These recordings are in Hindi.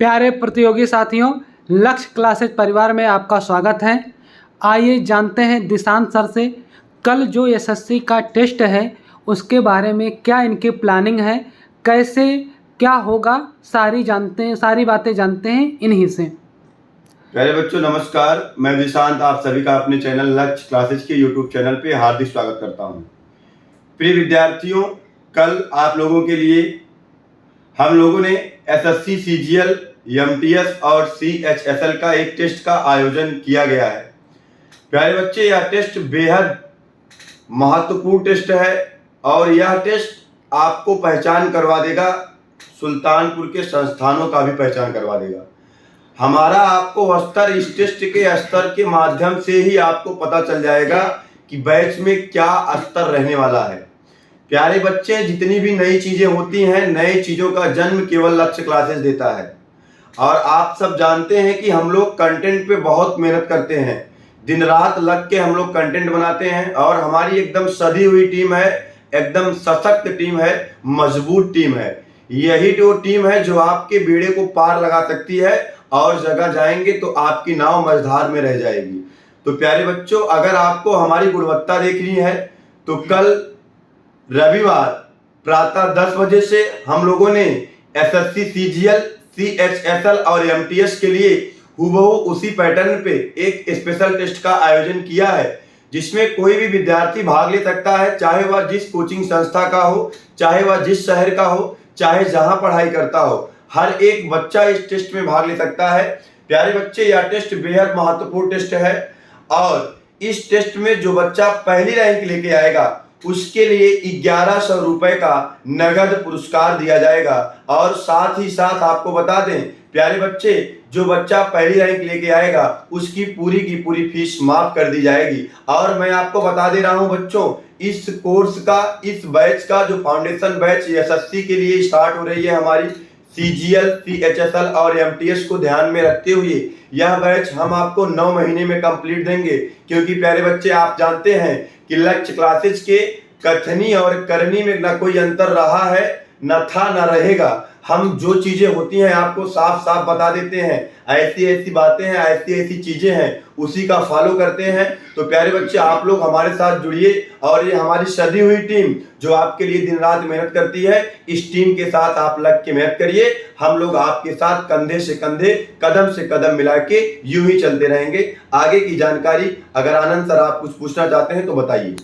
प्यारे प्रतियोगी साथियों, लक्ष्य क्लासेज परिवार में आपका स्वागत है। आइए जानते हैं दिशांत सर से कल जो एसएससी का टेस्ट है उसके बारे में क्या इनकी प्लानिंग है, कैसे क्या होगा, सारी बातें जानते हैं इन्हीं से। प्यारे बच्चों नमस्कार, मैं दिशांत आप सभी का अपने चैनल लक्ष्य क्लासेज के यूट्यूब चैनल पे हार्दिक स्वागत करता हूँ। प्रिय विद्यार्थियों, कल आप लोगों के लिए हम लोगों ने एसएससी सीजीएल, एमटीएस और सीएचएसएल का एक टेस्ट का आयोजन किया गया है। प्यारे बच्चे, यह टेस्ट बेहद महत्वपूर्ण टेस्ट है और यह टेस्ट आपको पहचान करवा देगा, सुल्तानपुर के संस्थानों का भी पहचान करवा देगा। हमारा आपको स्तर इस टेस्ट के स्तर के माध्यम से ही आपको पता चल जाएगा कि बैच में क्या स्तर रहने वाला है। प्यारे बच्चे, जितनी भी नई चीजें होती हैं, नई चीजों का जन्म केवल लक्ष्य क्लासेस देता है। और आप सब जानते हैं कि हम लोग कंटेंट पे बहुत मेहनत करते हैं, दिन रात लग के हम लोग कंटेंट बनाते हैं और हमारी एकदम सधी हुई टीम है, एकदम सशक्त टीम है, मजबूत टीम है। यही वो टीम है जो आपके बेड़े को पार लगा सकती है और जगह जाएंगे तो आपकी नाव मझधार में रह जाएगी। तो प्यारे बच्चों, अगर आपको हमारी गुणवत्ता देखनी है तो कल रविवार प्रातः 10 बजे से हम लोगों ने एसएससी सीजीएल, सीएचएसएल और एमटीएस के लिए हूबहू उसी पैटर्न पे एक स्पेशल टेस्ट का आयोजन किया है, जिसमें कोई भी विद्यार्थी भाग ले सकता है, चाहे वह जिस कोचिंग संस्था का हो, चाहे वह जिस शहर का हो, चाहे जहां पढ़ाई करता हो, हर एक बच्चा इस टेस्ट में भाग ले सकता है। प्यारे बच्चे, यह टेस्ट बेहद महत्वपूर्ण टेस्ट है और इस टेस्ट में जो बच्चा पहली रैंक लेके आएगा उसके लिए 1100 रुपए का नगद पुरस्कार दिया जाएगा। और साथ ही साथ आपको बता दें प्यारे बच्चे, जो बच्चा पहली रैंक लेके आएगा उसकी पूरी की पूरी फीस माफ कर दी जाएगी। और मैं आपको बता दे रहा हूं बच्चों, इस कोर्स का, इस बैच का जो फाउंडेशन बैच एसएससी के लिए स्टार्ट हो रही है हमारी सीजीएल, सीएचएसएल और एमटीएस को ध्यान में रखते हुए यह बैच हम आपको 9 महीने में कंप्लीट देंगे। क्योंकि प्यारे बच्चे, आप जानते हैं कि लक्ष्य क्लासेज के कथनी और करनी में न कोई अंतर रहा है, न था, न रहेगा। हम जो चीजें होती हैं आपको साफ साफ बता देते हैं, ऐसी ऐसी बातें हैं, ऐसी ऐसी चीजें हैं, उसी का फॉलो करते हैं। तो प्यारे बच्चे, आप लोग हमारे साथ जुड़िए और ये हमारी सदी हुई टीम जो आपके लिए दिन रात मेहनत करती है, इस टीम के साथ आप लग के मेहनत करिए। हम लोग आपके साथ कंधे से कंधे, कदम से कदम मिला के यूं ही चलते रहेंगे। आगे की जानकारी अगर आनंद सर आप कुछ पूछना चाहते हैं तो बताइए।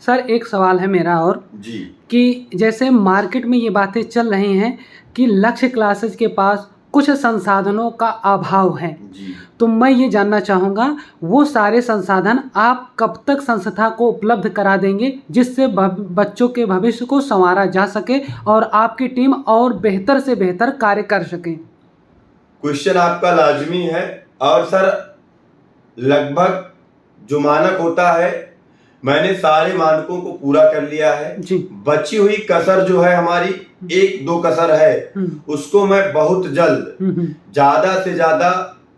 सर, एक सवाल है मेरा और जी, कि जैसे मार्केट में ये बातें चल रही हैं कि लक्ष्य क्लासेज के पास कुछ संसाधनों का अभाव है, जी। तो मैं ये जानना चाहूँगा वो सारे संसाधन आप कब तक संस्था को उपलब्ध करा देंगे जिससे बच्चों के भविष्य को संवारा जा सके और आपकी टीम और बेहतर से बेहतर कार्य कर सके। क्वेश्चन आपका लाजमी है और सर लगभग जो मानक होता है मैंने सारे मानकों को पूरा कर लिया है जी। बची हुई कसर जो है हमारी, 1-2 कसर है, उसको मैं बहुत जल्द, ज्यादा से ज्यादा,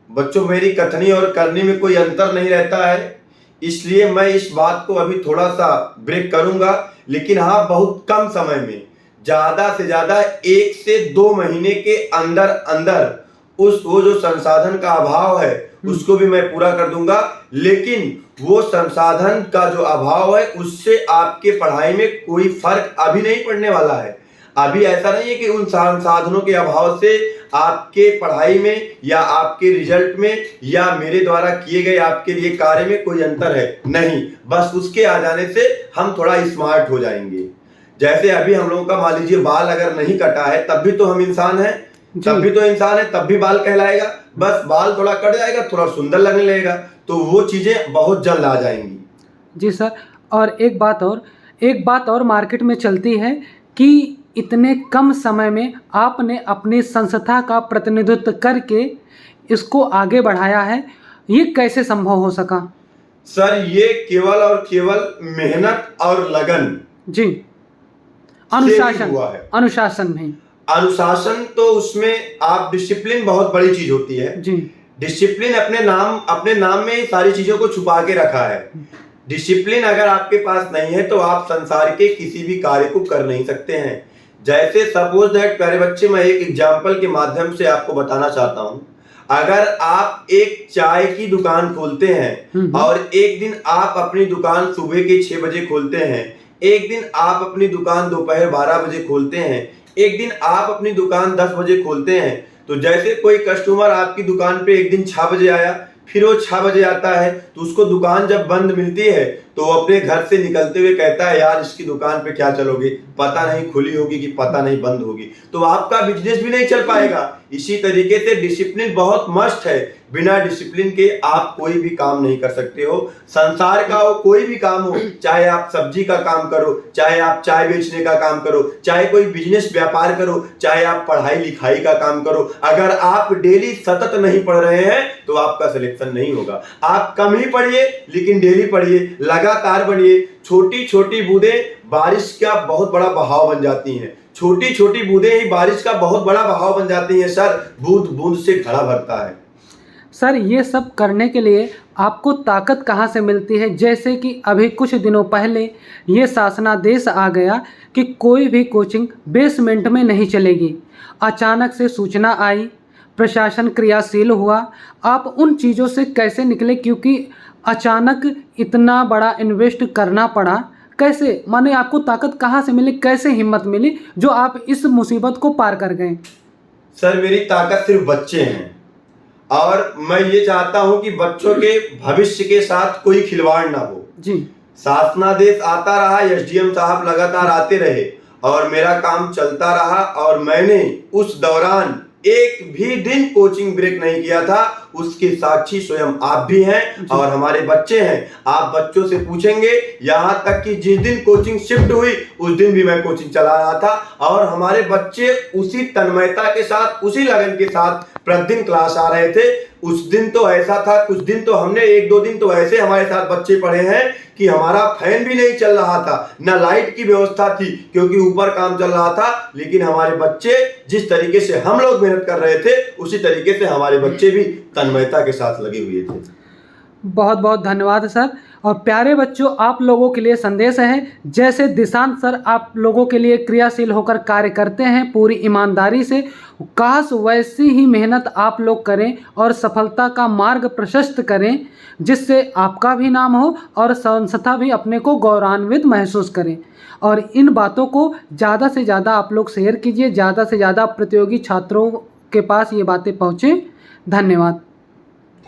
बच्चों मेरी कथनी और करनी में कोई अंतर नहीं रहता है, इसलिए मैं इस बात को अभी थोड़ा सा ब्रेक करूंगा। लेकिन हाँ, बहुत कम समय में, ज्यादा से ज्यादा 1 से 2 महीने के अंदर अंदर वो जो संसाधन का अभाव है उसको भी मैं पूरा कर दूंगा। लेकिन वो संसाधन का जो अभाव है उससे आपके पढ़ाई में कोई फर्क अभी नहीं पड़ने वाला है। अभी ऐसा नहीं है कि उन संसाधनों के अभाव से आपके पढ़ाई में या आपके रिजल्ट में या मेरे द्वारा किए गए आपके लिए कार्य में कोई अंतर है, नहीं। बस उसके आ जाने से हम थोड़ा स्मार्ट हो जाएंगे। जैसे अभी हम लोगों का मान लीजिए बाल अगर नहीं कटा है तब भी तो हम इंसान हैं, तब भी तो इंसान है, तब भी बाल कहलाएगा। बस बाल थोड़ा कट जाएगा, थोड़ा सुंदर लगने लगेगा, तो वो चीजें बहुत जल्द आ जाएंगी। जी सर, और एक बात और मार्केट में चलती है कि इतने कम समय में आपने अपनी संस्था का प्रतिनिधित्व करके इसको आगे बढ़ाया है, ये कैसे संभव हो सका? सर, ये केवल और केवल मेहनत और लगन जी, अनुशासन में। अनुशासन तो उसमें आप डिसिप्लिन बहुत बड़ी चीज होती है जी। डिसिप्लिन अपने नाम में सारी चीजों को छुपा के रखा है। डिसिप्लिन अगर आपके पास नहीं है तो आप संसार के किसी भी कार्य को कर नहीं सकते हैं। जैसे सपोज दैट प्यारे बच्चे, मैं एक एग्जाम्पल के माध्यम से आपको बताना चाहता हूं। अगर आप एक चाय की दुकान खोलते हैं और एक दिन आप अपनी दुकान सुबह के 6 बजे खोलते हैं, एक दिन आप अपनी दुकान दोपहर 12 बजे खोलते हैं, एक दिन आप अपनी दुकान 10 बजे खोलते हैं, तो जैसे कोई कस्टमर आपकी दुकान पे एक दिन 6 बजे आया, फिर वो 6 बजे आता है, तो उसको दुकान जब बंद मिलती है तो वो अपने घर से निकलते हुए कहता है, यार इसकी दुकान पे क्या चलोगे, पता नहीं खुली होगी कि पता नहीं बंद होगी, तो आपका बिजनेस भी नहीं चल पाएगा। इसी तरीके से डिसिप्लिन बहुत मस्ट है। बिना डिसिप्लिन के आप कोई भी काम नहीं कर सकते हो। संसार का हो कोई भी काम हो, चाहे आप सब्जी का काम करो, चाहे आप चाय बेचने का काम करो, चाहे कोई बिजनेस व्यापार करो, चाहे आप पढ़ाई लिखाई का काम करो, अगर आप डेली सतत नहीं पढ़ रहे हैं तो आपका सिलेक्शन नहीं होगा। आप कम ही पढ़िए लेकिन डेली पढ़िए, लगातार पढ़िए। छोटी छोटी बूंदें बारिश का बहुत बड़ा बहाव बन जाती हैं। छोटी छोटी बूंदें ही बारिश का बहुत बड़ा बहाव बन जाती हैं सर। बूंद बूंद से घड़ा भरता है। सर, ये सब करने के लिए आपको ताकत कहाँ से मिलती है? जैसे कि अभी कुछ दिनों पहले ये शासनादेश आ गया कि कोई भी कोचिंग बेसमेंट में नहीं चलेगी। अचानक से सूचना आई, प्रशासन क्रियाशील हुआ। आप उन चीज़ों से कैसे निकले? क्योंकि अचानक इतना बड़ा इन्वेस्ट करना पड़ा। कैसे, माने आपको ताकत कहाँ से मिली, कैसे हिम्मत मिली जो आप इस मुसीबत को पार कर गए? सर, मेरी ताकत सिर्फ बच्चे हैं और मैं ये चाहता हूं कि बच्चों के भविष्य के साथ कोई खिलवाड़ ना हो जी। शासनादेश आता रहा, एसडीएम साहब लगातार आते रहे और मेरा काम चलता रहा और मैंने उस दौरान एक भी दिन कोचिंग ब्रेक नहीं किया था। उसके साक्षी स्वयं आप भी हैं और हमारे बच्चे हैं। आप बच्चों से पूछेंगे, यहाँ तक कि जिस दिन कोचिंग शिफ्ट हुई उस दिन भी मैं कोचिंग चला रहा था और हमारे बच्चे उसी तन्मयता के साथ, उसी लगन के साथ प्रतिदिन क्लास आ रहे थे। उस दिन तो ऐसा था, कुछ दिन तो हमने 1-2 दिन तो ऐसे हमारे साथ बच्चे पढ़े हैं कि हमारा फैन भी नहीं चल रहा था, ना लाइट की व्यवस्था थी क्योंकि ऊपर काम चल रहा था। लेकिन हमारे बच्चे जिस तरीके से हम लोग मेहनत कर रहे थे उसी तरीके से हमारे बच्चे भी तन्मयता के साथ लगे हुए थे। बहुत बहुत धन्यवाद सर। और प्यारे बच्चों, आप लोगों के लिए संदेश है, जैसे दिशांत सर आप लोगों के लिए क्रियाशील होकर कार्य करते हैं पूरी ईमानदारी से, काश वैसी ही मेहनत आप लोग करें और सफलता का मार्ग प्रशस्त करें, जिससे आपका भी नाम हो और संस्था भी अपने को गौरवान्वित महसूस करें। और इन बातों को ज़्यादा से ज़्यादा आप लोग शेयर कीजिए, ज़्यादा से ज़्यादा प्रतियोगी छात्रों के पास ये बातें पहुँचें। धन्यवाद।